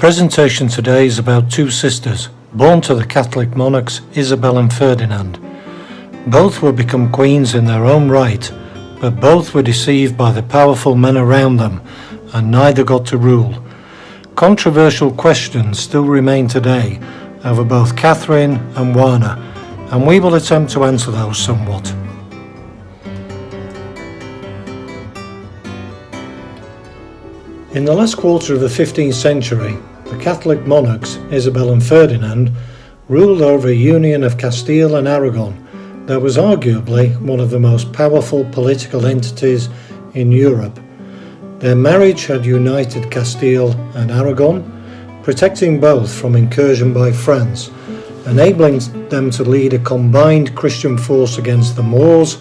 presentation today is about two sisters, born to the Catholic monarchs Isabel and Ferdinand. Both will become queens in their own right, but both were deceived by the powerful men around them, and neither got to rule. Controversial questions still remain today over both Catherine and Juana, and we will attempt to answer those somewhat. In the last quarter of the 15th century, the Catholic monarchs, Isabel and Ferdinand, ruled over a union of Castile and Aragon that was arguably one of the most powerful political entities in Europe. Their marriage had united Castile and Aragon, protecting both from incursion by France, enabling them to lead a combined Christian force against the Moors,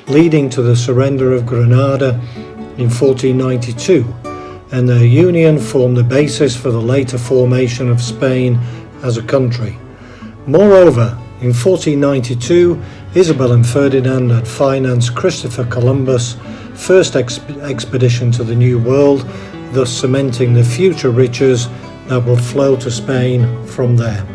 leading to the surrender of Granada in 1492. And their union formed the basis for the later formation of Spain as a country. Moreover, in 1492, Isabel and Ferdinand had financed Christopher Columbus' first expedition to the New World, thus cementing the future riches that would flow to Spain from there.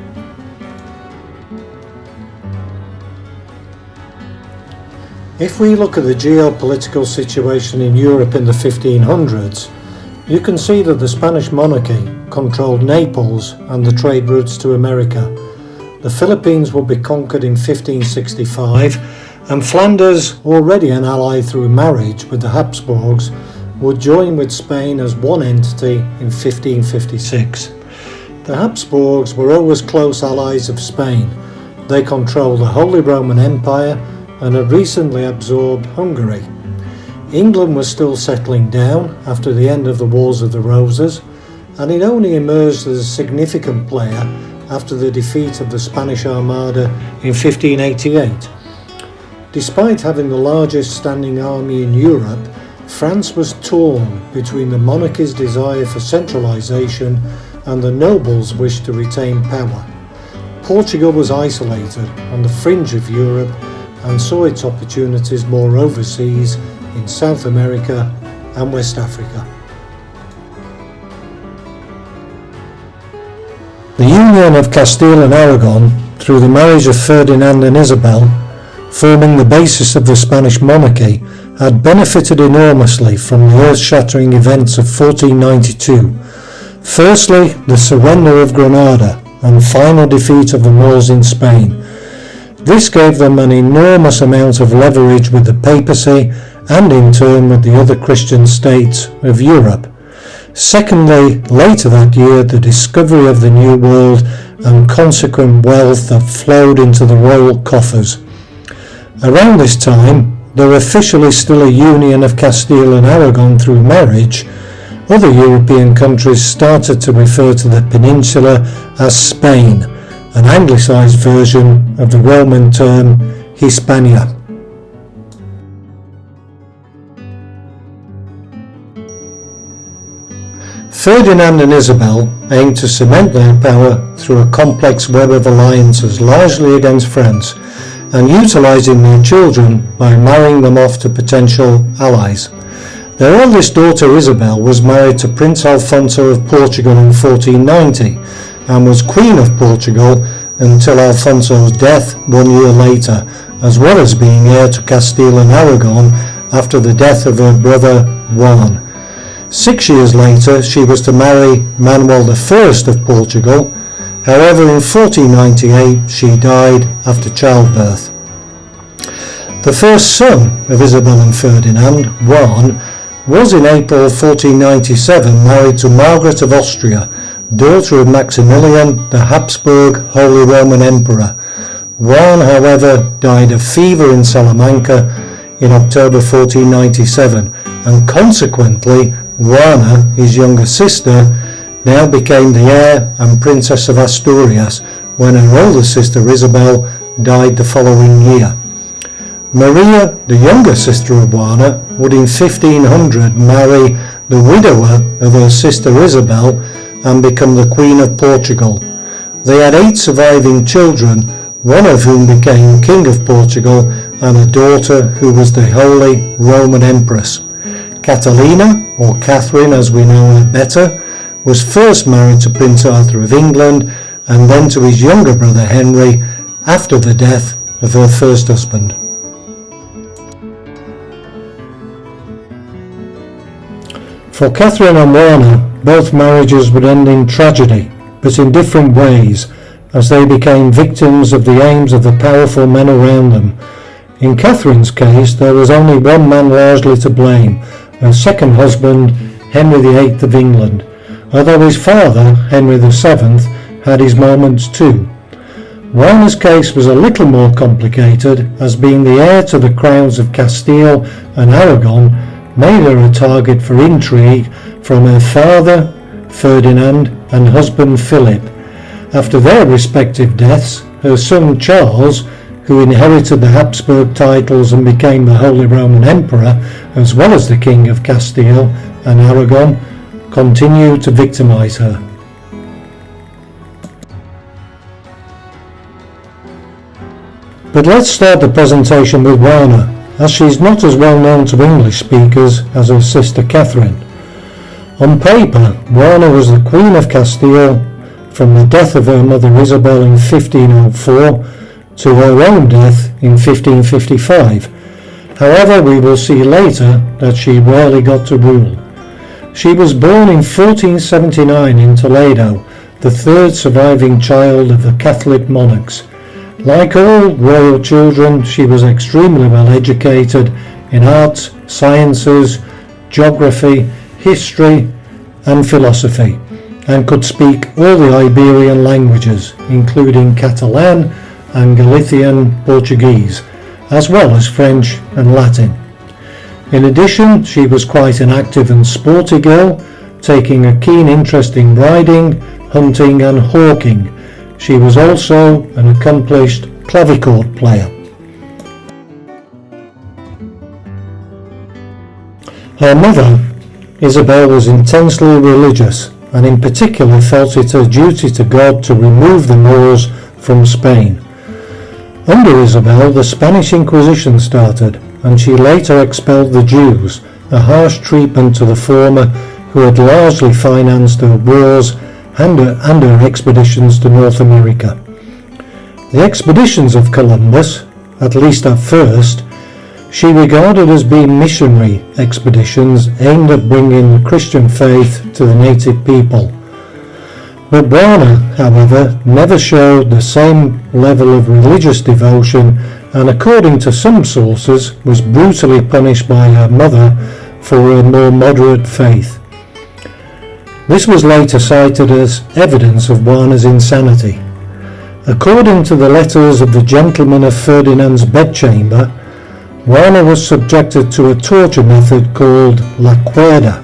If we look at the geopolitical situation in Europe in the 1500s, you can see that the Spanish monarchy controlled Naples and the trade routes to America. The Philippines would be conquered in 1565, and Flanders, already an ally through marriage with the Habsburgs, would join with Spain as one entity in 1556. The Habsburgs were always close allies of Spain. They controlled the Holy Roman Empire and had recently absorbed Hungary. England was still settling down after the end of the Wars of the Roses, and it only emerged as a significant player after the defeat of the Spanish Armada in 1588. Despite having the largest standing army in Europe, France was torn between the monarchy's desire for centralisation and the nobles' wish to retain power. Portugal was isolated on the fringe of Europe and saw its opportunities more overseas in South America and West Africa. The union of Castile and Aragon, through the marriage of Ferdinand and Isabel, forming the basis of the Spanish monarchy, had benefited enormously from the earth-shattering events of 1492. Firstly, the surrender of Granada and final defeat of the Moors in Spain. This gave them an enormous amount of leverage with the papacy and in turn with the other Christian states of Europe. Secondly, later that year, the discovery of the New World and consequent wealth that flowed into the royal coffers. Around this time, though officially still a union of Castile and Aragon through marriage, other European countries started to refer to the peninsula as Spain, an anglicised version of the Roman term Hispania. Ferdinand and Isabel aimed to cement their power through a complex web of alliances largely against France, and utilising their children by marrying them off to potential allies. Their eldest daughter Isabel was married to Prince Alfonso of Portugal in 1490 and was Queen of Portugal until Alfonso's death 1 year later, as well as being heir to Castile and Aragon after the death of her brother Juan. 6 years later, she was to marry Manuel I of Portugal. However, in 1498, she died after childbirth. The first son of Isabel and Ferdinand, Juan, was in April 1497 married to Margaret of Austria, daughter of Maximilian, the Habsburg Holy Roman Emperor. Juan, however, died of fever in Salamanca in October 1497, and consequently, Juana, his younger sister, now became the heir and Princess of Asturias when her older sister Isabel died the following year. Maria, the younger sister of Juana, would in 1500 marry the widower of her sister Isabel and become the Queen of Portugal. They had 8 surviving children, one of whom became King of Portugal, and a daughter who was the Holy Roman Empress. Catalina, or Catherine as we know her better, was first married to Prince Arthur of England and then to his younger brother Henry after the death of her first husband. For Catherine and Juana, both marriages would end in tragedy, but in different ways, as they became victims of the aims of the powerful men around them. In Catherine's case, there was only one man largely to blame, her second husband, Henry VIII of England, although his father, Henry VII, had his moments too. Juana's case was a little more complicated, as being the heir to the crowns of Castile and Aragon made her a target for intrigue from her father, Ferdinand, and husband Philip. After their respective deaths, her son Charles, who inherited the Habsburg titles and became the Holy Roman Emperor, as well as the King of Castile and Aragon, continued to victimize her. But let's start the presentation with Juana, as she's not as well known to English speakers as her sister Catherine. On paper, Juana was the Queen of Castile from the death of her mother Isabel in 1504 to her own death in 1555. However, we will see later that she rarely got to rule. She was born in 1479 in Toledo, the third surviving child of the Catholic Monarchs. Like all royal children, she was extremely well educated in arts, sciences, geography, history and philosophy, and could speak all the Iberian languages, including Catalan and Galician Portuguese, as well as French and Latin. In addition, she was quite an active and sporty girl, taking a keen interest in riding, hunting and hawking. She was also an accomplished clavichord player. Her mother, Isabel, was intensely religious, and in particular felt it her duty to God to remove the Moors from Spain. Under Isabel, the Spanish Inquisition started, and she later expelled the Jews, a harsh treatment to the former who had largely financed her wars and her expeditions to North America. The expeditions of Columbus, at least at first, she regarded as being missionary expeditions aimed at bringing the Christian faith to the native people. But Juana, however, never showed the same level of religious devotion, and according to some sources was brutally punished by her mother for her more moderate faith. This was later cited as evidence of Juana's insanity. According to the letters of the gentleman of Ferdinand's bedchamber, Juana was subjected to a torture method called la cuerda,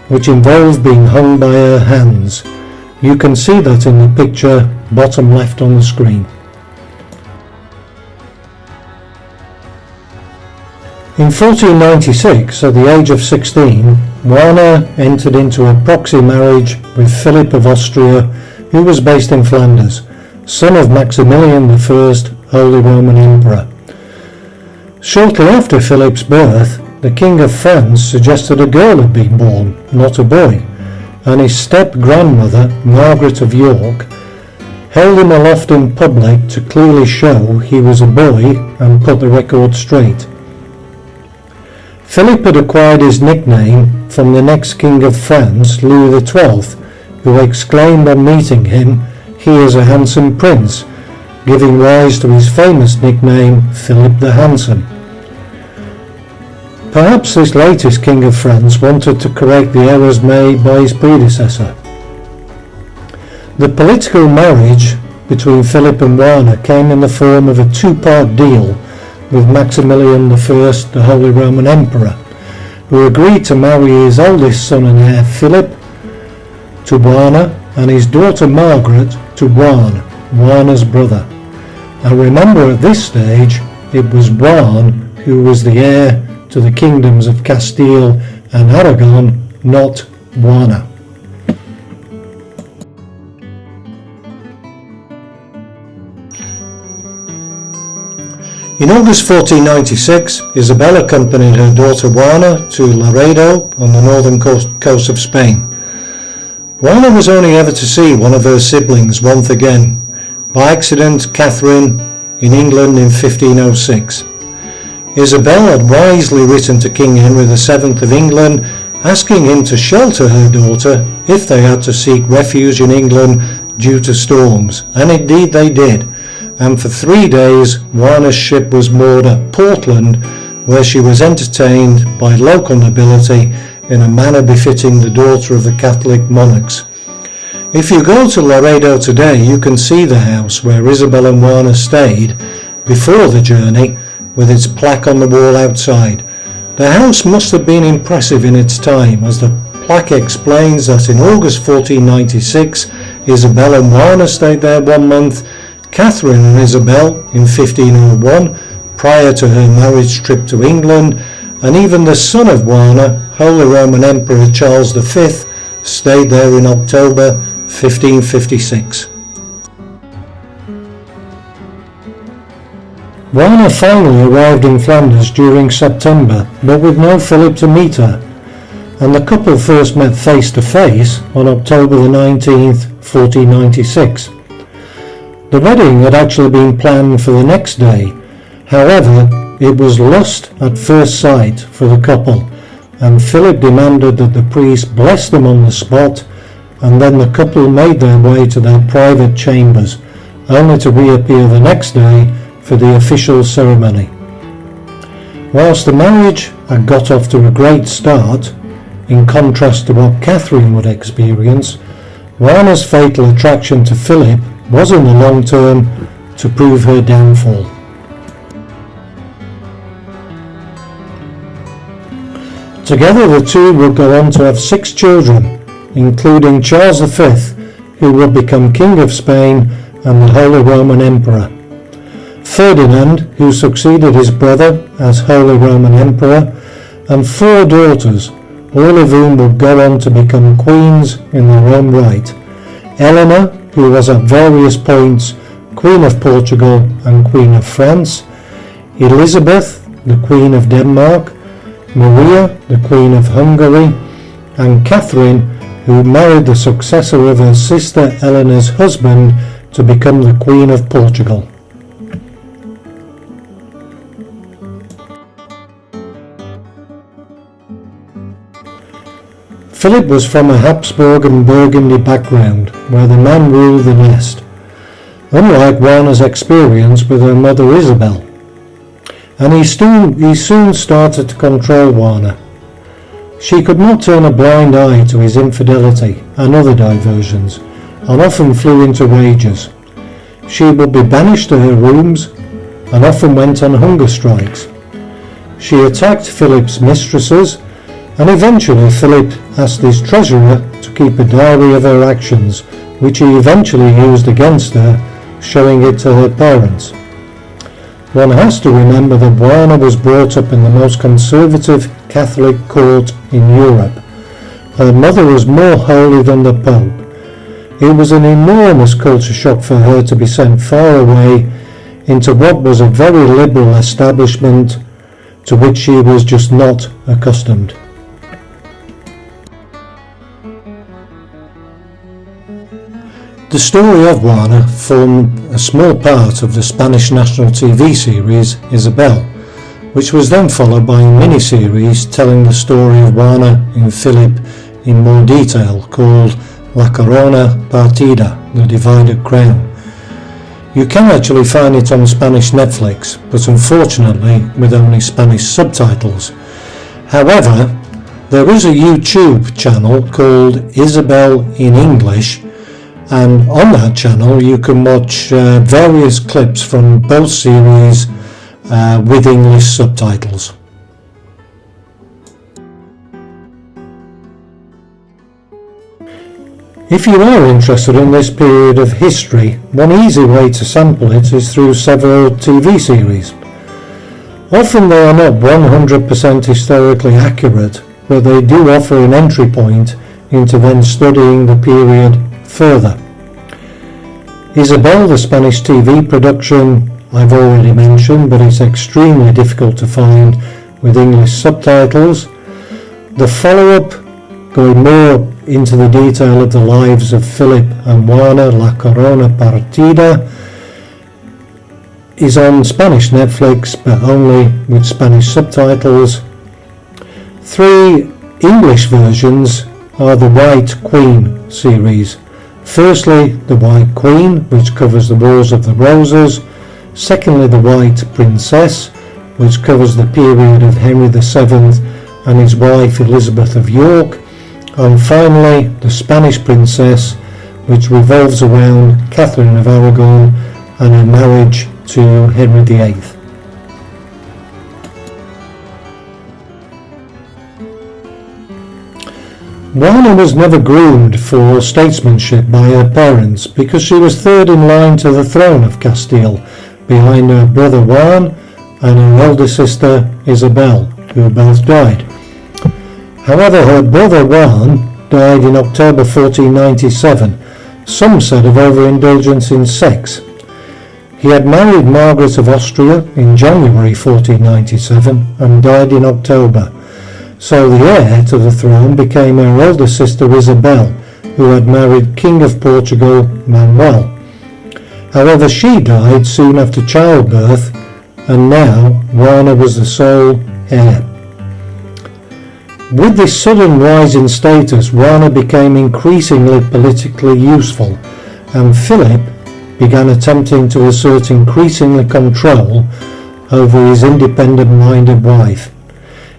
which involved being hung by her hands. You can see that in the picture bottom left on the screen. In 1496, at the age of 16, Juana entered into a proxy marriage with Philip of Austria, who was based in Flanders, son of Maximilian I, Holy Roman Emperor. Shortly after Philip's birth, the King of France suggested a girl had been born, not a boy, and his step-grandmother, Margaret of York, held him aloft in public to clearly show he was a boy and put the record straight. Philip had acquired his nickname from the next King of France, Louis XII, who exclaimed on meeting him, "He is a handsome prince," giving rise to his famous nickname, Philip the Handsome. Perhaps this latest King of France wanted to correct the errors made by his predecessor. The political marriage between Philip and Juana came in the form of a two-part deal with Maximilian I, the Holy Roman Emperor, who agreed to marry his oldest son and heir Philip to Juana and his daughter Margaret to Juan, Juana's brother. And remember, at this stage it was Juan who was the heir to the kingdoms of Castile and Aragon, not Juana. In August 1496, Isabel accompanied her daughter Juana to Laredo on the northern coast of Spain. Juana was only ever to see one of her siblings once again, by accident Catherine, in England in 1506. Isabel had wisely written to King Henry VII of England asking him to shelter her daughter if they had to seek refuge in England due to storms, and indeed they did, and for 3 days Juana's ship was moored at Portland, where she was entertained by local nobility in a manner befitting the daughter of the Catholic Monarchs. If you go to Laredo today, you can see the house where Isabel and Juana stayed before the journey, with its plaque on the wall outside. The house must have been impressive in its time, as the plaque explains that in August 1496 Isabel and Juana stayed there 1 month, Catherine and Isabel in 1501 prior to her marriage trip to England, and even the son of Juana, Holy Roman Emperor Charles V, stayed there in October 1556. Juana finally arrived in Flanders during September, but with no Philip to meet her, and the couple first met face to face on October the 19th, 1496. The wedding had actually been planned for the next day. However, it was lust at first sight for the couple, and Philip demanded that the priest bless them on the spot, and then the couple made their way to their private chambers, only to reappear the next day for the official ceremony. Whilst the marriage had got off to a great start, in contrast to what Catherine would experience, Juana's fatal attraction to Philip was in the long term to prove her downfall. Together the two would go on to have 6 children, including Charles V, who would become King of Spain and the Holy Roman Emperor, Ferdinand, who succeeded his brother as Holy Roman Emperor, and 4 daughters, all of whom would go on to become queens in their own right. Eleanor, who was at various points Queen of Portugal and Queen of France, Elizabeth, the Queen of Denmark, Maria, the Queen of Hungary, and Catherine, who married the successor of her sister Eleanor's husband to become the Queen of Portugal. Philip was from a Habsburg and Burgundy background, where the man ruled the nest, unlike Juana's experience with her mother Isabel, and he soon started to control Juana. She could not turn a blind eye to his infidelity and other diversions, and often flew into rages. She would be banished to her rooms, and often went on hunger strikes. She attacked Philip's mistresses, and eventually Philip asked his treasurer to keep a diary of her actions, which he eventually used against her, showing it to her parents. One has to remember that Juana was brought up in the most conservative Catholic court in Europe. Her mother was more holy than the Pope. It was an enormous culture shock for her to be sent far away into what was a very liberal establishment to which she was just not accustomed. The story of Juana formed a small part of the Spanish national TV series Isabel, which was then followed by a mini-series telling the story of Juana and Philip in more detail, called La Corona Partida, the Divided Crown. You can actually find it on Spanish Netflix, but unfortunately with only Spanish subtitles. However, there is a YouTube channel called Isabel in English, and on that channel you can watch various clips from both series with English subtitles. If you are interested in this period of history, one easy way to sample it is through several TV series. Often they are not 100% historically accurate, but they do offer an entry point into then studying the period further. Isabel, the Spanish TV production, I've already mentioned, but it's extremely difficult to find with English subtitles. The follow-up, going more into the detail of the lives of Philip and Juana, La Corona Partida, is on Spanish Netflix, but only with Spanish subtitles. 3 English versions are the White Queen series. Firstly, the White Queen, which covers the Wars of the Roses. Secondly, the White Princess, which covers the period of Henry VII and his wife Elizabeth of York. And finally, the Spanish Princess, which revolves around Catherine of Aragon and her marriage to Henry VIII. Juana was never groomed for statesmanship by her parents because she was third in line to the throne of Castile, behind her brother Juan and her elder sister Isabel, who both died. However, her brother Juan died in October 1497, some said of overindulgence in sex. He had married Margaret of Austria in January 1497 and died in October, so the heir to the throne became her elder sister Isabel, who had married King of Portugal Manuel. However, she died soon after childbirth, and now Juana was the sole heir. With this sudden rise in status, Juana became increasingly politically useful, and Philip began attempting to assert increasingly control over his independent-minded wife.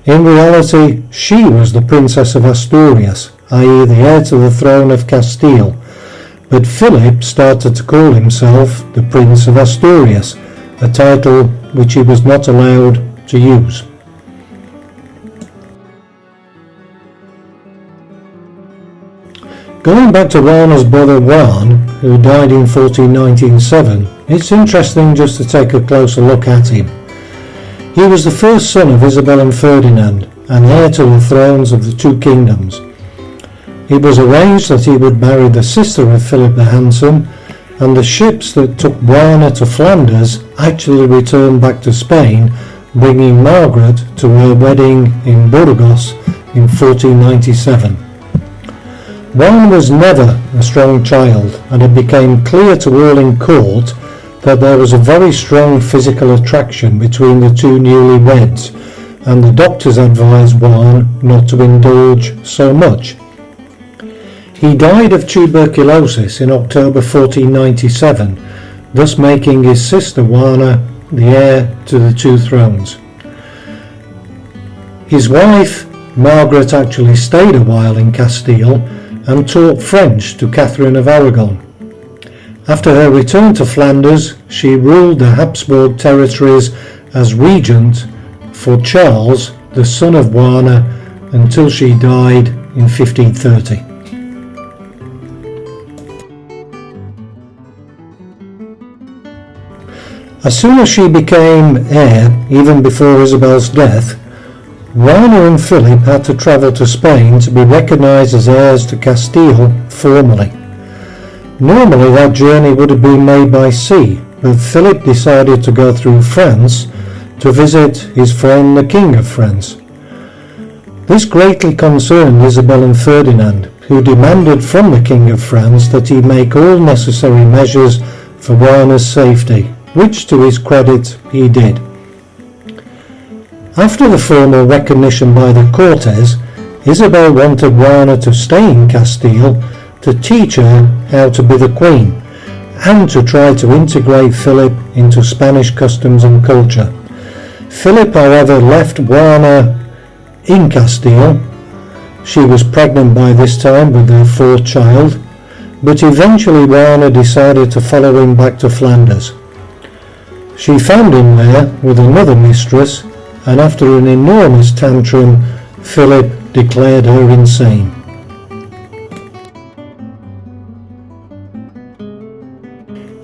In reality, she was the Princess of Asturias, i.e. the heir to the throne of Castile, but Philip started to call himself the Prince of Asturias, a title which he was not allowed to use. Going back to Juana's brother Juan, who died in 1497, it's interesting just to take a closer look at him. He was the first son of Isabel and Ferdinand, and heir to the thrones of the 2 kingdoms. It was arranged that he would marry the sister of Philip the Handsome, and the ships that took Juana to Flanders actually returned back to Spain, bringing Margaret to her wedding in Burgos in 1497. Juan was never a strong child, and it became clear to all in court that there was a very strong physical attraction between the 2 newlyweds, and the doctors advised Juan not to indulge so much. He died of tuberculosis in October 1497, thus making his sister Juana the heir to the 2 thrones. His wife Margaret actually stayed a while in Castile and taught French to Catherine of Aragon. After her return to Flanders, she ruled the Habsburg territories as regent for Charles, the son of Juana, until she died in 1530. As soon as she became heir, even before Isabel's death, Juana and Philip had to travel to Spain to be recognised as heirs to Castile formally. Normally that journey would have been made by sea, but Philip decided to go through France to visit his friend the King of France. This greatly concerned Isabel and Ferdinand, who demanded from the King of France that he make all necessary measures for Juana's safety, which to his credit he did. After the formal recognition by the Cortes, Isabel wanted Juana to stay in Castile to teach her how to be the queen, and to try to integrate Philip into Spanish customs and culture. Philip, however, left Juana in Castile. She was pregnant by this time with their 4th child, but eventually Juana decided to follow him back to Flanders. She found him there with another mistress, and after an enormous tantrum, Philip declared her insane.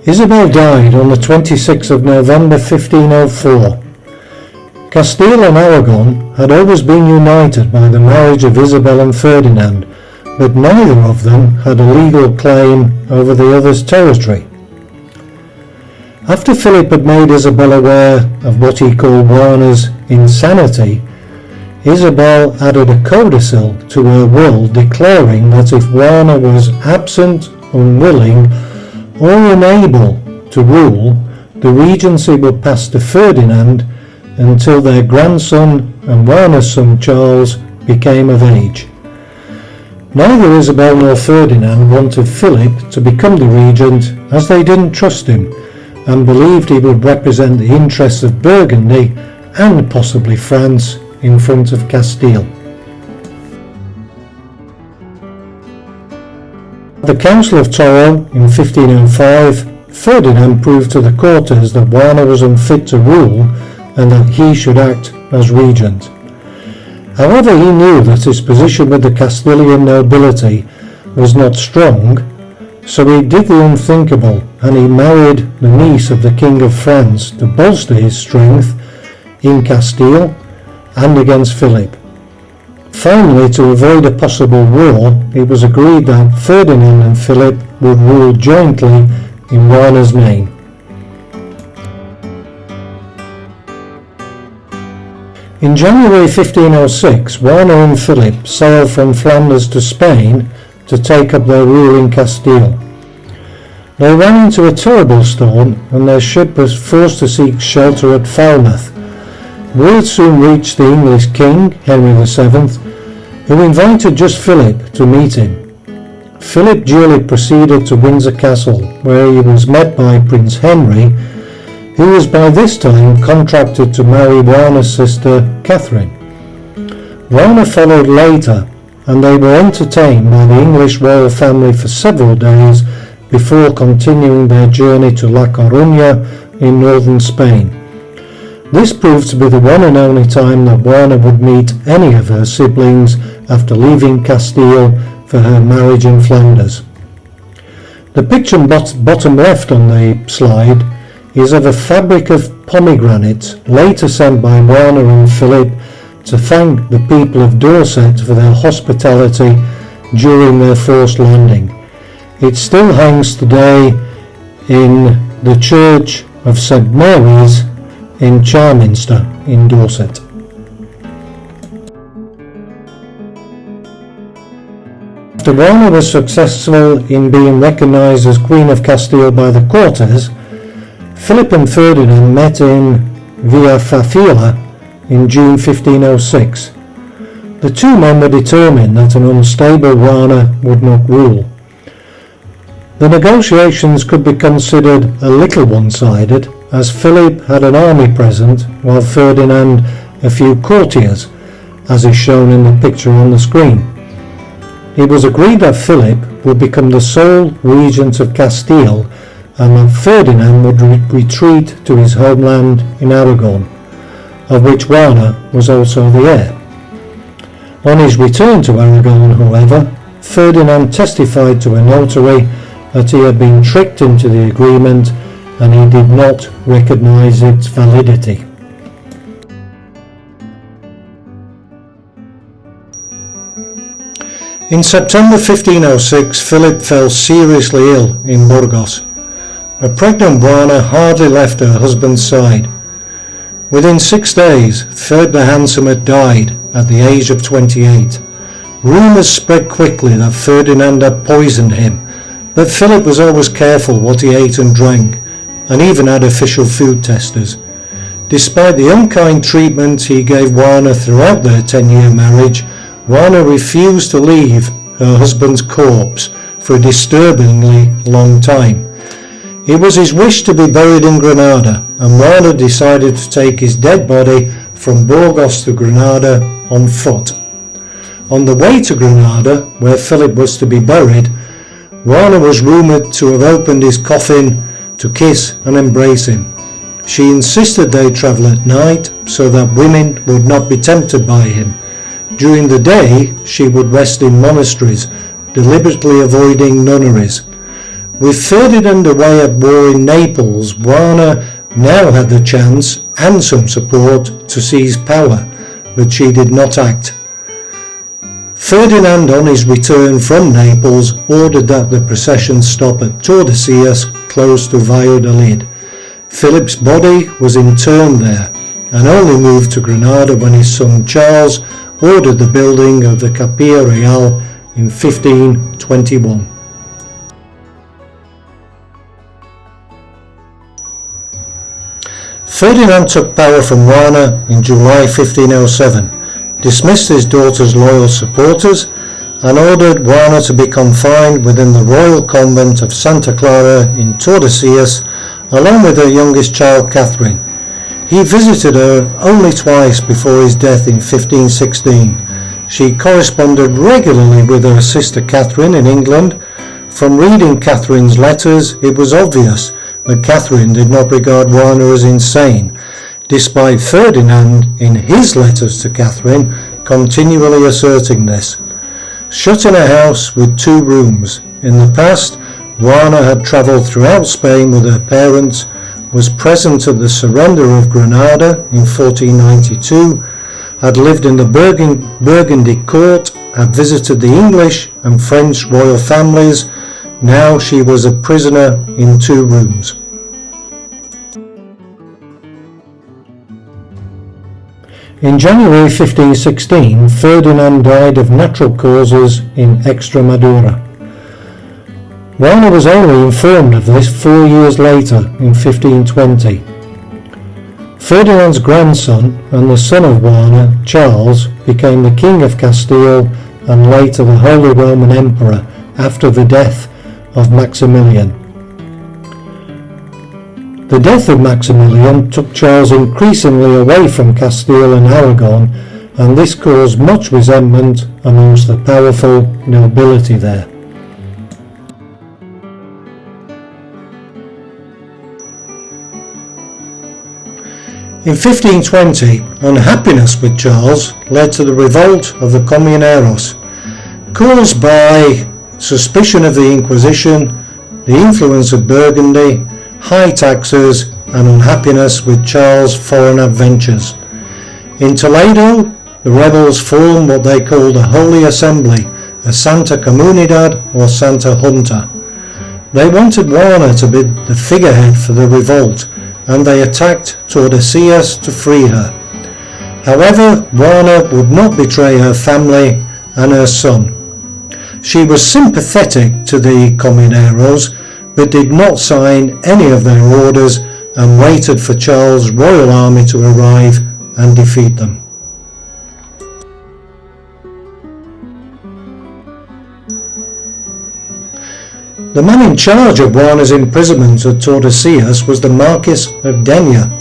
Isabel died on the 26th of November 1504. Castile and Aragon had always been united by the marriage of Isabel and Ferdinand, but neither of them had a legal claim over the other's territory. After Philip had made Isabel aware of what he called Juana's insanity, Isabel added a codicil to her will declaring that if Juana was absent, unwilling, or unable to rule, the regency would pass to Ferdinand until their grandson and Juana's son Charles became of age. Neither Isabel nor Ferdinand wanted Philip to become the regent, as they didn't trust him and believed he would represent the interests of Burgundy and possibly France in front of Castile. At the Council of Toro in 1505, Ferdinand proved to the Cortes that Juana was unfit to rule and that he should act as regent. However, he knew that his position with the Castilian nobility was not strong, so he did the unthinkable and he married the niece of the King of France to bolster his strength in Castile and against Philip. Finally, to avoid a possible war, it was agreed that Ferdinand and Philip would rule jointly in Juana's name. In January 1506, Juana and Philip sailed from Flanders to Spain to take up their rule in Castile. They ran into a terrible storm and their ship was forced to seek shelter at Falmouth. Word soon reached the English king, Henry VII, who invited just Philip to meet him. Philip duly proceeded to Windsor Castle, where he was met by Prince Henry, who was by this time contracted to marry Juana's sister Catherine. Juana followed later, and they were entertained by the English royal family for several days before continuing their journey to La Coruña in northern Spain. This proved to be the one and only time that Juana would meet any of her siblings after leaving Castile for her marriage in Flanders. The picture bottom left on the slide is of a fabric of pomegranates later sent by Juana and Philip to thank the people of Dorset for their hospitality during their forced landing. It still hangs today in the Church of St Mary's in Charminster in Dorset. After Juana was successful in being recognised as Queen of Castile by the Cortes, Philip and Ferdinand met in Villafafila in June 1506. The two men were determined that an unstable Juana would not rule. The negotiations could be considered a little one-sided, as Philip had an army present while Ferdinand a few courtiers, as is shown in the picture on the screen. It was agreed that Philip would become the sole regent of Castile and that Ferdinand would retreat to his homeland in Aragon, of which Juana was also the heir. On his return to Aragon, however, Ferdinand testified to a notary that he had been tricked into the agreement and he did not recognise its validity. In September 1506, Philip fell seriously ill in Burgos. A pregnant Juana hardly left her husband's side. Within 6 days, Philip the Handsome had died at the age of 28. Rumours spread quickly that Ferdinand had poisoned him, but Philip was always careful what he ate and drank, and even had official food testers. Despite the unkind treatment he gave Juana throughout their 10-year marriage, Juana refused to leave her husband's corpse for a disturbingly long time. It was his wish to be buried in Granada, and Juana decided to take his dead body from Burgos to Granada on foot. On the way to Granada, where Philip was to be buried, Juana was rumoured to have opened his coffin to kiss and embrace him. She insisted they travel at night so that women would not be tempted by him. During the day, she would rest in monasteries, deliberately avoiding nunneries. With Ferdinand away at war in Naples, Juana now had the chance and some support to seize power, but she did not act. Ferdinand, on his return from Naples, ordered that the procession stop at Tordesillas, close to Valladolid. Philip's body was interned there, and only moved to Granada when his son Charles ordered the building of the Capilla Real in 1521. Ferdinand took power from Juana in July 1507, dismissed his daughter's loyal supporters, and ordered Juana to be confined within the royal convent of Santa Clara in Tordesillas, along with her youngest child Catherine. He visited her only twice before his death in 1516. She corresponded regularly with her sister Catherine in England. From reading Catherine's letters, it was obvious that Catherine did not regard Juana as insane, despite Ferdinand, in his letters to Catherine, continually asserting this. Shut in a house with 2 rooms. In the past, Juana had travelled throughout Spain with her parents, was present at the surrender of Granada in 1492, had lived in the Burgundy court, had visited the English and French royal families. Now she was a prisoner in 2 rooms. In January 1516, Ferdinand died of natural causes in Extremadura. Juana was only informed of this 4 years later, in 1520. Ferdinand's grandson and the son of Juana, Charles, became the King of Castile and later the Holy Roman Emperor after the death of Maximilian. The death of Maximilian took Charles increasingly away from Castile and Aragon, and this caused much resentment amongst the powerful nobility there. In 1520, unhappiness with Charles led to the revolt of the Comuneros, caused by suspicion of the Inquisition, the influence of Burgundy, high taxes, and unhappiness with Charles' foreign adventures. In Toledo, the rebels formed what they called a Holy Assembly, a Santa Comunidad or Santa Junta. They wanted Juana to be the figurehead for the revolt, and they attacked Tordesillas to free her. However, Juana would not betray her family and her son. She was sympathetic to the Comuneros, but did not sign any of their orders and waited for Charles' royal army to arrive and defeat them. The man in charge of Juana's imprisonment at Tordesillas was the Marquis of Denia.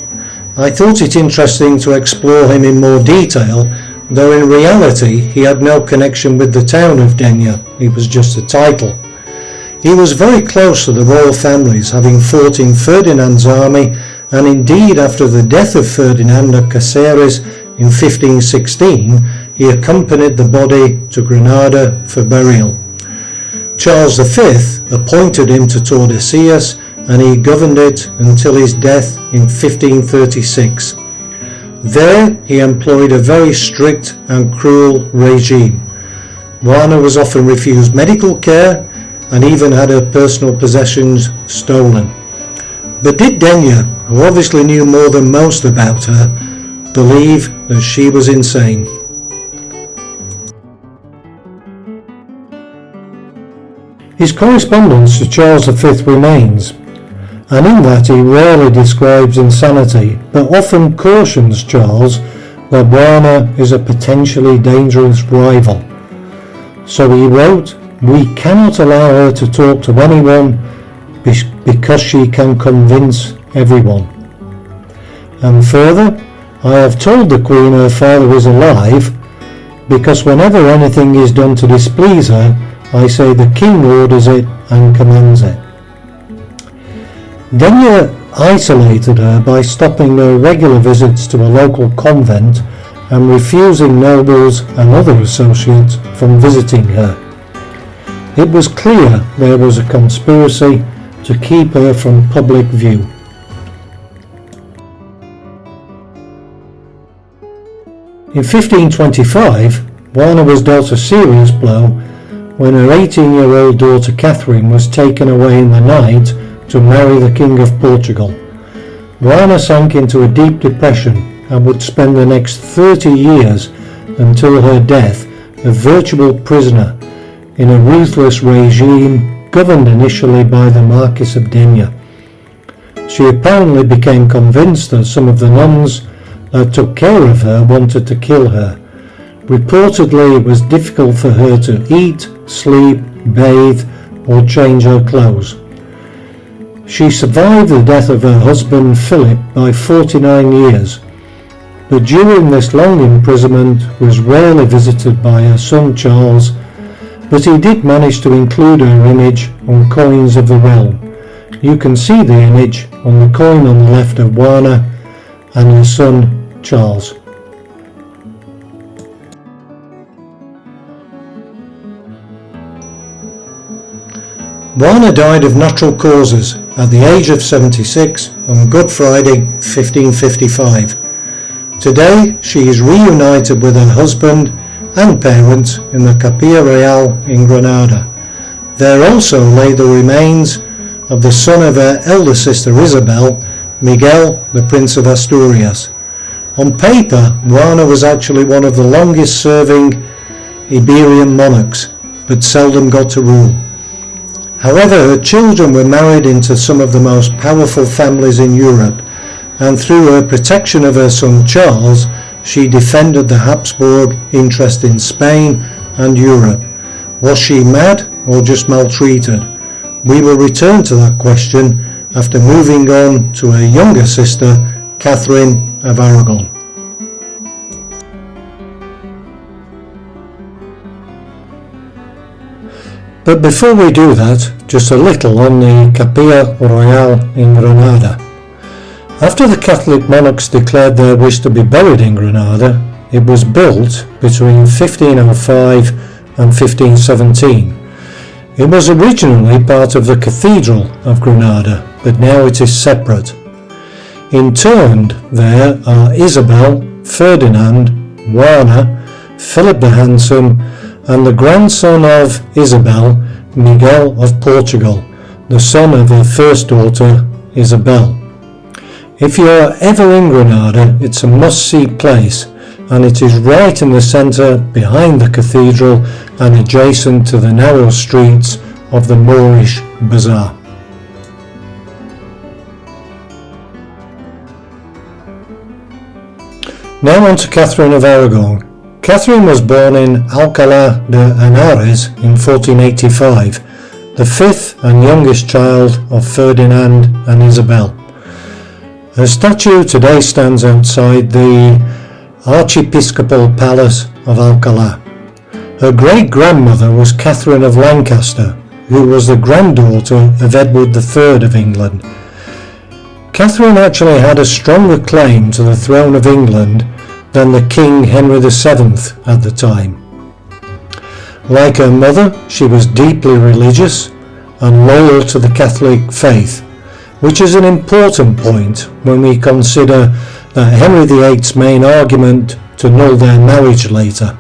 I thought it interesting to explore him in more detail, though in reality he had no connection with the town of Denia, he was just a title. He was very close to the royal families, having fought in Ferdinand's army, and indeed after the death of Ferdinand at Caceres in 1516, he accompanied the body to Granada for burial. Charles V appointed him to Tordesillas, and he governed it until his death in 1536. There he employed a very strict and cruel regime. Juana was often refused medical care and even had her personal possessions stolen. But did Denia, who obviously knew more than most about her, believe that she was insane? His correspondence to Charles V remains, and in that he rarely describes insanity, but often cautions Charles that Juana is a potentially dangerous rival. So he wrote, "We cannot allow her to talk to anyone because she can convince everyone." And further, "I have told the Queen her father is alive, because whenever anything is done to displease her, I say the King orders it and commands it." Denia isolated her by stopping her regular visits to a local convent and refusing nobles and other associates from visiting her. It was clear there was a conspiracy to keep her from public view. In 1525, Juana was dealt a serious blow when her 18-year-old daughter Catherine was taken away in the night to marry the King of Portugal. Juana sank into a deep depression and would spend the next 30 years until her death a virtual prisoner in a ruthless regime governed initially by the Marquis of Denia. She apparently became convinced that some of the nuns that took care of her wanted to kill her. Reportedly, it was difficult for her to eat, sleep, bathe, or change her clothes. She survived the death of her husband Philip by 49 years, but during this long imprisonment was rarely visited by her son Charles, but he did manage to include her image on coins of the realm. You can see the image on the coin on the left of Juana and her son Charles. Juana died of natural causes at the age of 76 on Good Friday 1555. Today she is reunited with her husband and parents in the Capilla Real in Granada. There also lay the remains of the son of her elder sister Isabel, Miguel, the Prince of Asturias. On paper, Juana was actually one of the longest serving Iberian monarchs, but seldom got to rule. However, her children were married into some of the most powerful families in Europe, and through her protection of her son Charles, she defended the Habsburg interest in Spain and Europe. Was she mad or just maltreated? We will return to that question after moving on to her younger sister, Catherine of Aragon. But before we do that, just a little on the Capilla Real in Granada. After the Catholic monarchs declared their wish to be buried in Granada, it was built between 1505 and 1517. It was originally part of the Cathedral of Granada, but now it is separate. Interred there are Isabel, Ferdinand, Juana, Philip the Handsome, and the grandson of Isabel, Miguel of Portugal, the son of her first daughter, Isabel. If you are ever in Granada, it's a must-see place, and it is right in the centre behind the cathedral and adjacent to the narrow streets of the Moorish Bazaar. Now on to Catherine of Aragon. Catherine was born in Alcalá de Henares in 1485, the fifth and youngest child of Ferdinand and Isabel. Her statue today stands outside the Archiepiscopal Palace of Alcalá. Her great-grandmother was Catherine of Lancaster, who was the granddaughter of Edward III of England. Catherine actually had a stronger claim to the throne of England than the King Henry VII at the time. Like her mother, she was deeply religious and loyal to the Catholic faith, which is an important point when we consider that Henry VIII's main argument to null their marriage later.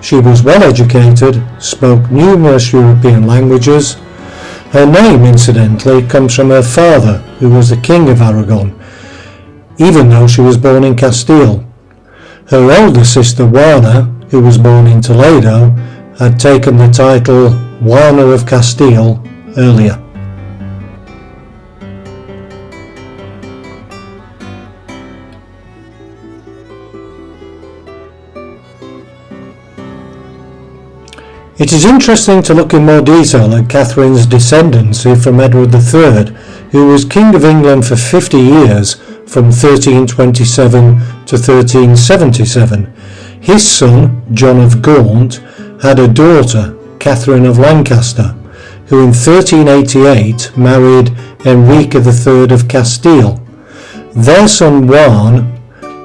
She was well educated, spoke numerous European languages. Her name, incidentally, comes from her father, who was the King of Aragon, even though she was born in Castile. Her elder sister Juana, who was born in Toledo, had taken the title Juana of Castile earlier. It is interesting to look in more detail at Catherine's descendancy from Edward III, who was King of England for 50 years, from 1327 to 1377. His son, John of Gaunt, had a daughter, Catherine of Lancaster, who in 1388 married Enrique III of Castile. Their son Juan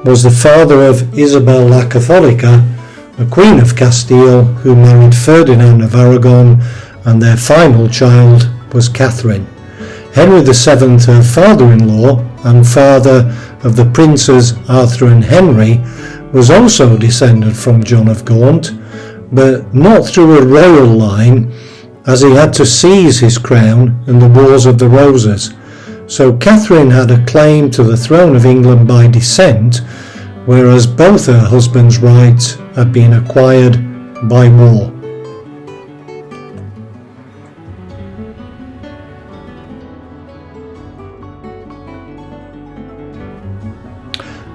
was the father of Isabel la Catholica, the Queen of Castile, who married Ferdinand of Aragon, and their final child was Catherine. Henry VII, her father-in-law and father of the princes Arthur and Henry, was also descended from John of Gaunt, but not through a royal line, as he had to seize his crown in the Wars of the Roses. So Catherine had a claim to the throne of England by descent, whereas both her husband's rights had been acquired by war.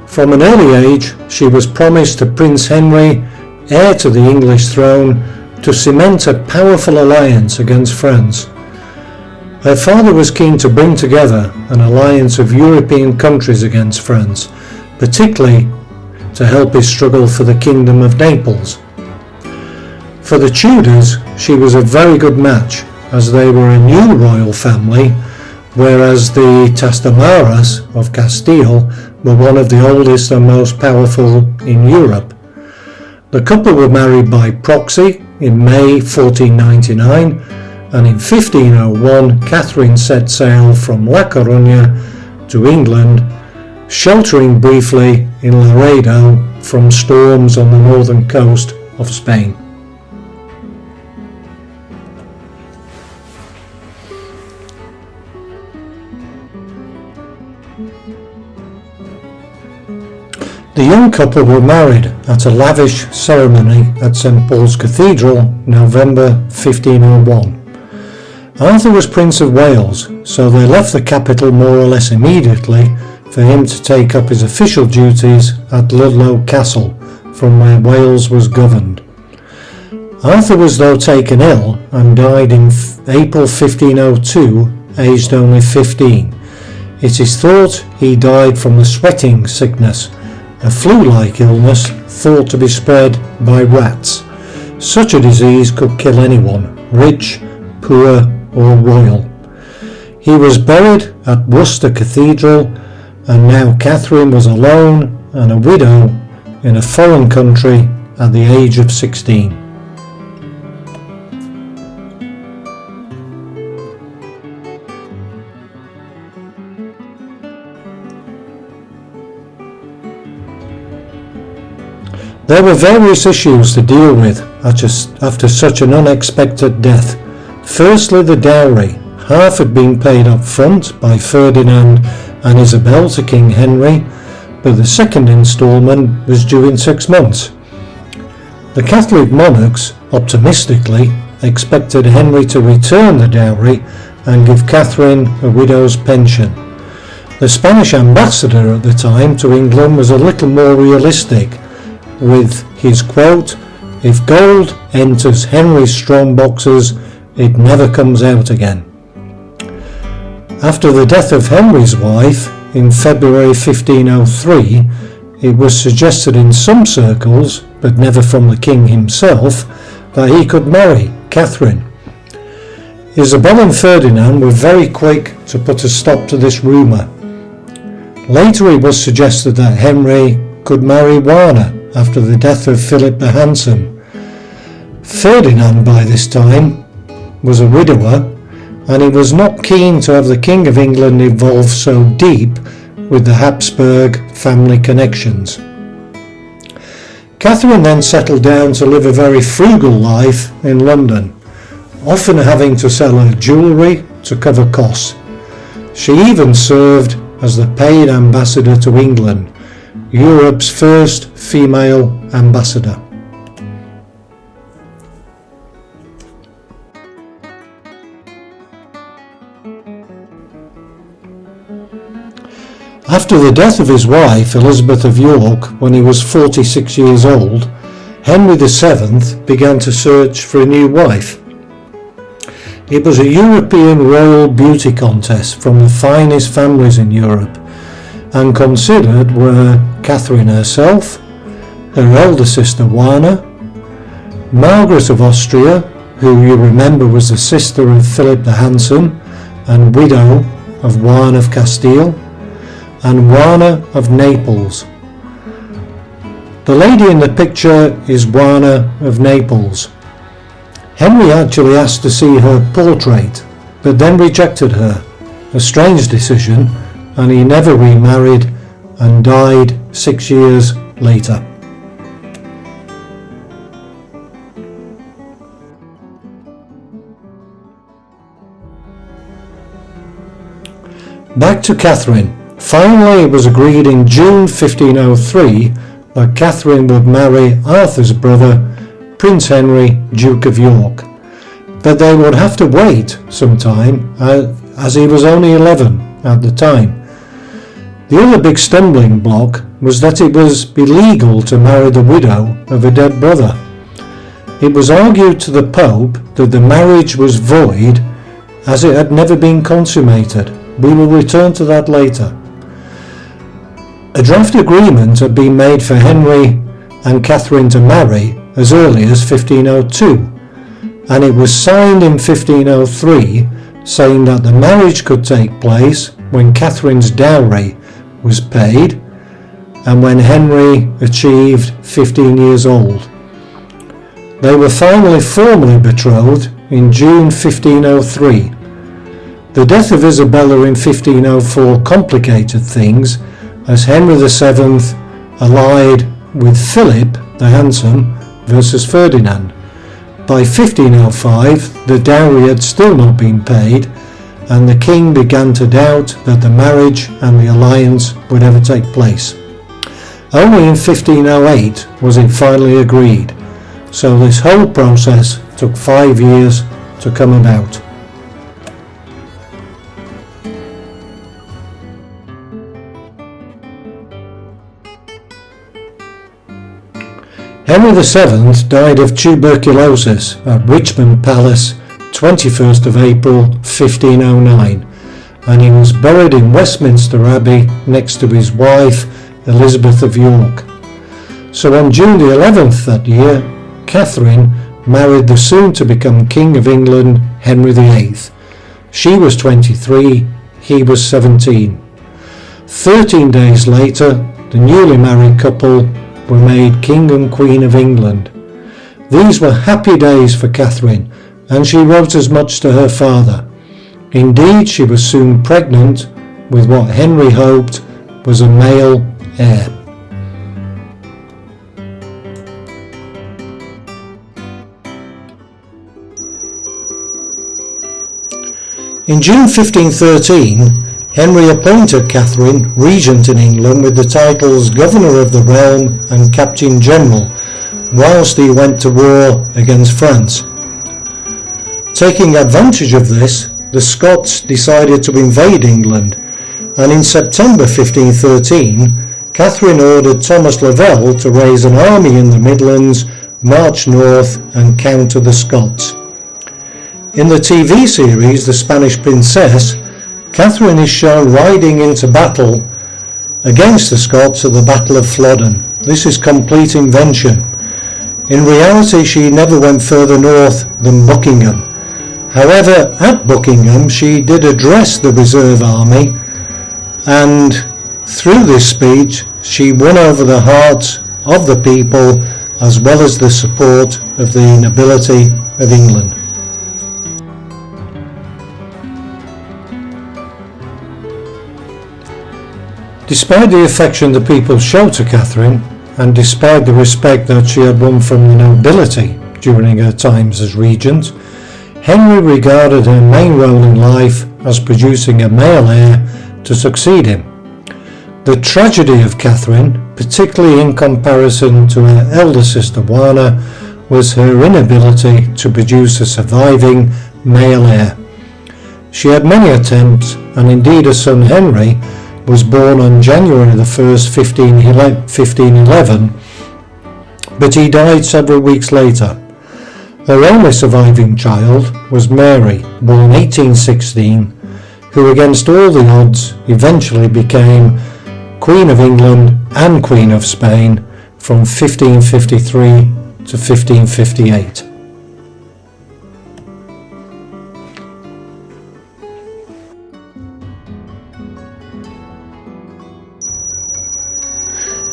From an early age, she was promised to Prince Henry, heir to the English throne, to cement a powerful alliance against France. Her father was keen to bring together an alliance of European countries against France, particularly to help his struggle for the Kingdom of Naples. For the Tudors, she was a very good match, as they were a new royal family, whereas the Trastámaras of Castile were one of the oldest and most powerful in Europe. The couple were married by proxy in May 1499, and in 1501 Catherine set sail from La Coruña to England, sheltering briefly in Laredo from storms on the northern coast of Spain. The young couple were married at a lavish ceremony at St Paul's Cathedral, November 1501. Arthur was Prince of Wales, so they left the capital more or less immediately for him to take up his official duties at Ludlow Castle, from where Wales was governed. Arthur was though taken ill and died in April 1502, aged only 15. It is thought he died from the sweating sickness, a flu-like illness thought to be spread by rats. Such a disease could kill anyone, rich, poor or royal. He was buried at Worcester Cathedral, and now Catherine was alone and a widow in a foreign country at the age of 16. There were various issues to deal with after such an unexpected death. Firstly, the dowry. Half had been paid up front by Ferdinand and Isabel to King Henry, but the second instalment was due in 6 months. The Catholic monarchs, optimistically, expected Henry to return the dowry and give Catherine a widow's pension. The Spanish ambassador at the time to England was a little more realistic, with his quote, "If gold enters Henry's strong boxes, it never comes out again." After the death of Henry's wife in February 1503, it was suggested in some circles, but never from the king himself, that he could marry Catherine. Isabel and Ferdinand were very quick to put a stop to this rumour. Later it was suggested that Henry could marry Juana after the death of Philip the Handsome. Ferdinand by this time was a widower, and he was not keen to have the King of England involved so deep with the Habsburg family connections. Catherine then settled down to live a very frugal life in London, often having to sell her jewellery to cover costs. She even served as the paid ambassador to England, Europe's first female ambassador. After the death of his wife, Elizabeth of York, when he was 46 years old, Henry VII began to search for a new wife. It was a European royal beauty contest from the finest families in Europe, and considered were Catherine herself, her elder sister Juana, Margaret of Austria, who you remember was the sister of Philip the Handsome and widow of Juan of Castile, and Juana of Naples. The lady in the picture is Juana of Naples. Henry actually asked to see her portrait, but then rejected her, a strange decision, and he never remarried and died 6 years later. Back to Catherine. Finally, it was agreed in June 1503 that Catherine would marry Arthur's brother, Prince Henry, Duke of York. But they would have to wait some time, as he was only 11 at the time. The other big stumbling block was that it was illegal to marry the widow of a dead brother. It was argued to the Pope that the marriage was void as it had never been consummated. We will return to that later. A draft agreement had been made for Henry and Catherine to marry as early as 1502, and it was signed in 1503 saying that the marriage could take place when Catherine's dowry was paid and when Henry achieved 15 years old. They were finally formally betrothed in June 1503. The death of Isabella in 1504 complicated things, as Henry VII allied with Philip the Handsome versus Ferdinand. By 1505 the dowry had still not been paid, and the king began to doubt that the marriage and the alliance would ever take place. Only in 1508 was it finally agreed, so this whole process took 5 years to come about. Henry VII died of tuberculosis at Richmond Palace 21st of April 1509, and he was buried in Westminster Abbey next to his wife Elizabeth of York. So on June the 11th that year, Catherine married the soon-to-become King of England, Henry VIII. She was 23, he was 17. 13 days later, the newly married couple were made King and Queen of England. These were happy days for Catherine, and she wrote as much to her father. Indeed, she was soon pregnant with what Henry hoped was a male heir. In June 1513, Henry appointed Catherine regent in England with the titles Governor of the Realm and Captain General, whilst he went to war against France. Taking advantage of this, the Scots decided to invade England, and in September 1513, Catherine ordered Thomas Lavelle to raise an army in the Midlands, march north and counter the Scots. In the TV series The Spanish Princess, Catherine is shown riding into battle against the Scots at the Battle of Flodden. This is complete invention. In reality, she never went further north than Buckingham. However, at Buckingham she did address the reserve army, and through this speech she won over the hearts of the people as well as the support of the nobility of England. Despite the affection the people showed to Catherine, and despite the respect that she had won from the nobility during her times as regent, Henry regarded her main role in life as producing a male heir to succeed him. The tragedy of Catherine, particularly in comparison to her elder sister Juana, was her inability to produce a surviving male heir. She had many attempts, and indeed her son Henry was born on January the 1st, 1511, but he died several weeks later. Her only surviving child was Mary, born 1816, who against all the odds eventually became Queen of England and Queen of Spain from 1553 to 1558.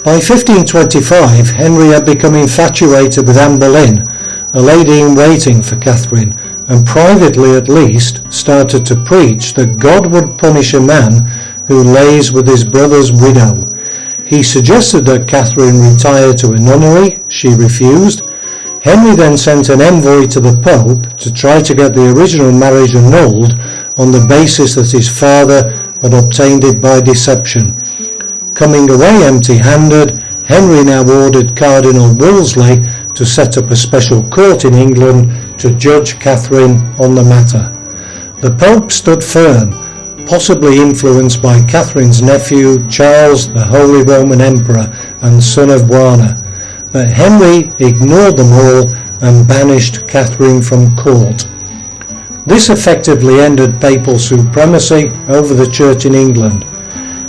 By 1525, Henry had become infatuated with Anne Boleyn, a lady-in-waiting for Catherine, and privately at least started to preach that God would punish a man who lays with his brother's widow. He suggested that Catherine retire to a nunnery. She refused. Henry then sent an envoy to the Pope to try to get the original marriage annulled on the basis that his father but obtained it by deception. Coming away empty-handed, Henry now ordered Cardinal Wolsey to set up a special court in England to judge Catherine on the matter. The Pope stood firm, possibly influenced by Catherine's nephew Charles, the Holy Roman Emperor and son of Juana, but Henry ignored them all and banished Catherine from court. This effectively ended papal supremacy over the Church in England.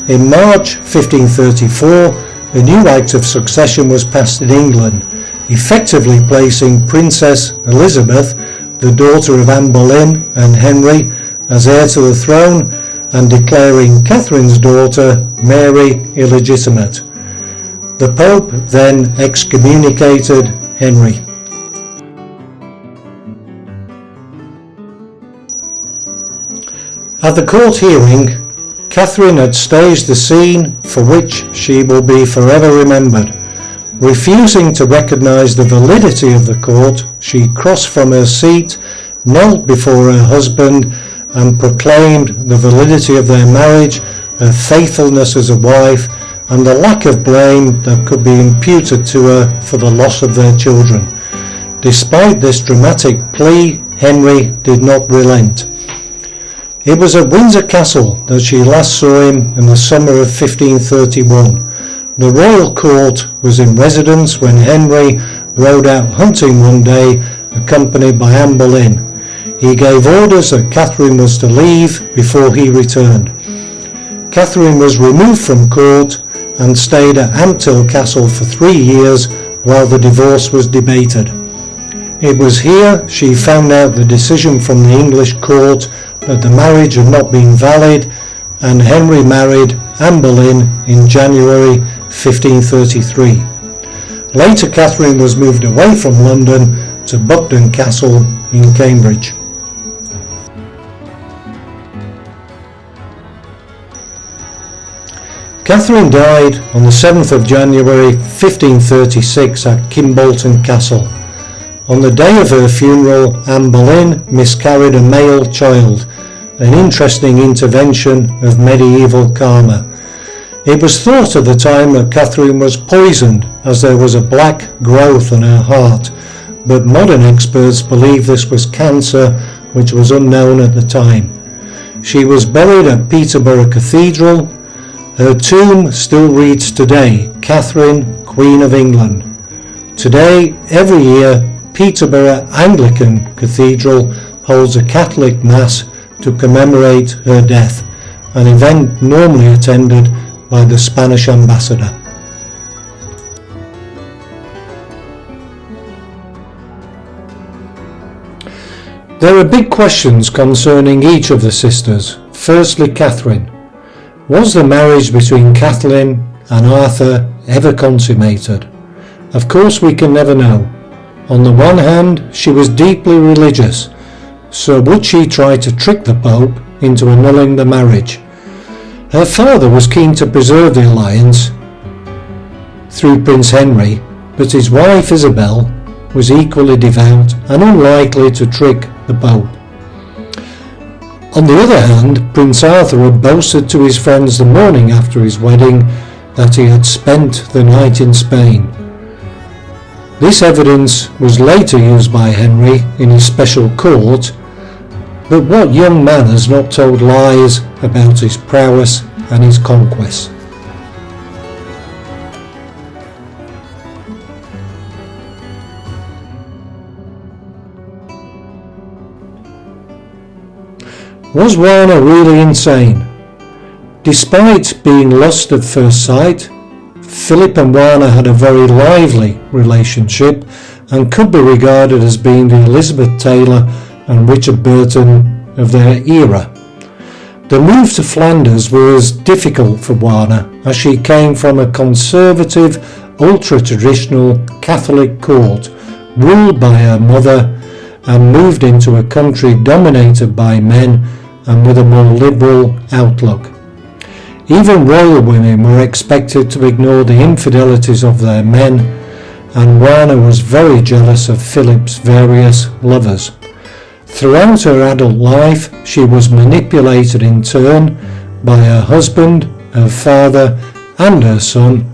In March 1534, a new Act of Succession was passed in England, effectively placing Princess Elizabeth, the daughter of Anne Boleyn and Henry, as heir to the throne, and declaring Catherine's daughter, Mary, illegitimate. The Pope then excommunicated Henry. At the court hearing, Catherine had staged the scene for which she will be forever remembered. Refusing to recognise the validity of the court, she crossed from her seat, knelt before her husband, and proclaimed the validity of their marriage, her faithfulness as a wife, and the lack of blame that could be imputed to her for the loss of their children. Despite this dramatic plea, Henry did not relent. It was at Windsor Castle that she last saw him in the summer of 1531. The royal court was in residence when Henry rode out hunting one day, accompanied by Anne Boleyn. He gave orders that Catherine was to leave before he returned. Catherine was removed from court and stayed at Ampthill Castle for 3 years while the divorce was debated. It was here she found out the decision from the English court that the marriage had not been valid, and Henry married Anne Boleyn in January 1533. Later, Catherine was moved away from London to Buckden Castle in Cambridge. Catherine died on the 7th of January 1536 at Kimbolton Castle. On the day of her funeral, Anne Boleyn miscarried a male child, an interesting intervention of medieval karma. It was thought at the time that Catherine was poisoned as there was a black growth on her heart, but modern experts believe this was cancer, which was unknown at the time. She was buried at Peterborough Cathedral. Her tomb still reads today, Catherine, Queen of England. Today, every year, Peterborough Anglican Cathedral holds a Catholic Mass to commemorate her death, an event normally attended by the Spanish ambassador. There are big questions concerning each of the sisters. Firstly, Catherine. Was the marriage between Kathleen and Arthur ever consummated? Of course we can never know. On the one hand, she was deeply religious, so would she try to trick the Pope into annulling the marriage? Her father was keen to preserve the alliance through Prince Henry, but his wife Isabel was equally devout and unlikely to trick the Pope. On the other hand, Prince Arthur had boasted to his friends the morning after his wedding that he had spent the night in Spain. This evidence was later used by Henry in his special court, but what young man has not told lies about his prowess and his conquests? Was Juana really insane? Despite being lost at first sight, Philip and Juana had a very lively relationship and could be regarded as being the Elizabeth Taylor and Richard Burton of their era. The move to Flanders was difficult for Juana as she came from a conservative, ultra-traditional Catholic court ruled by her mother and moved into a country dominated by men and with a more liberal outlook. Even royal women were expected to ignore the infidelities of their men, and Juana was very jealous of Philip's various lovers. Throughout her adult life, she was manipulated in turn by her husband, her father, and her son,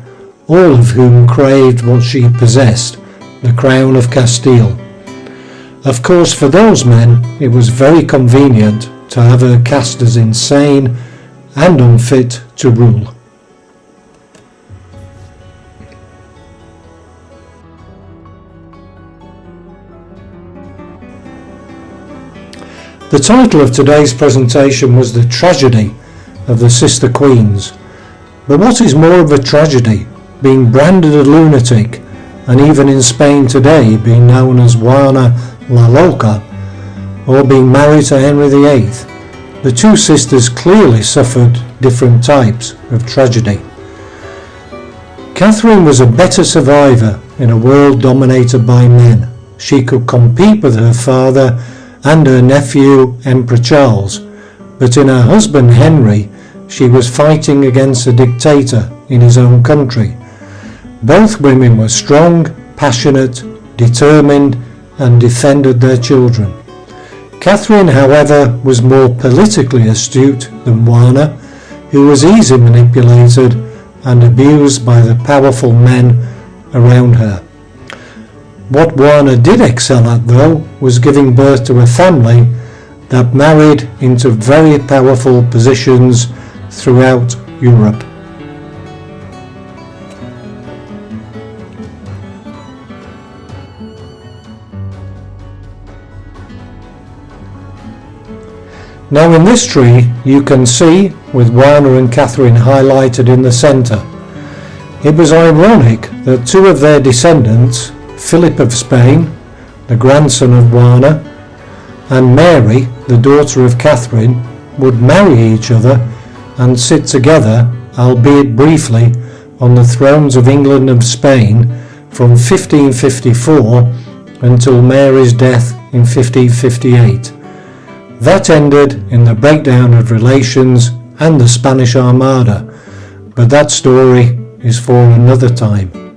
all of whom craved what she possessed, the crown of Castile. Of course, for those men, it was very convenient to have her cast as insane and unfit to rule. The title of today's presentation was The Tragedy of the Sister Queens. But what is more of a tragedy, being branded a lunatic, and even in Spain today being known as Juana la Loca, or being married to Henry VIII? The two sisters clearly suffered different types of tragedy. Catherine was a better survivor in a world dominated by men. She could compete with her father and her nephew Emperor Charles, but in her husband Henry she was fighting against a dictator in his own country. Both women were strong, passionate, determined, and defended their children. Catherine, however, was more politically astute than Juana, who was easily manipulated and abused by the powerful men around her. What Juana did excel at, though, was giving birth to a family that married into very powerful positions throughout Europe. Now in this tree you can see, with Juana and Catherine highlighted in the centre, it was ironic that two of their descendants, Philip of Spain, the grandson of Juana, and Mary, the daughter of Catherine, would marry each other and sit together, albeit briefly, on the thrones of England and Spain from 1554 until Mary's death in 1558. That ended in the breakdown of relations and the Spanish Armada, but that story is for another time.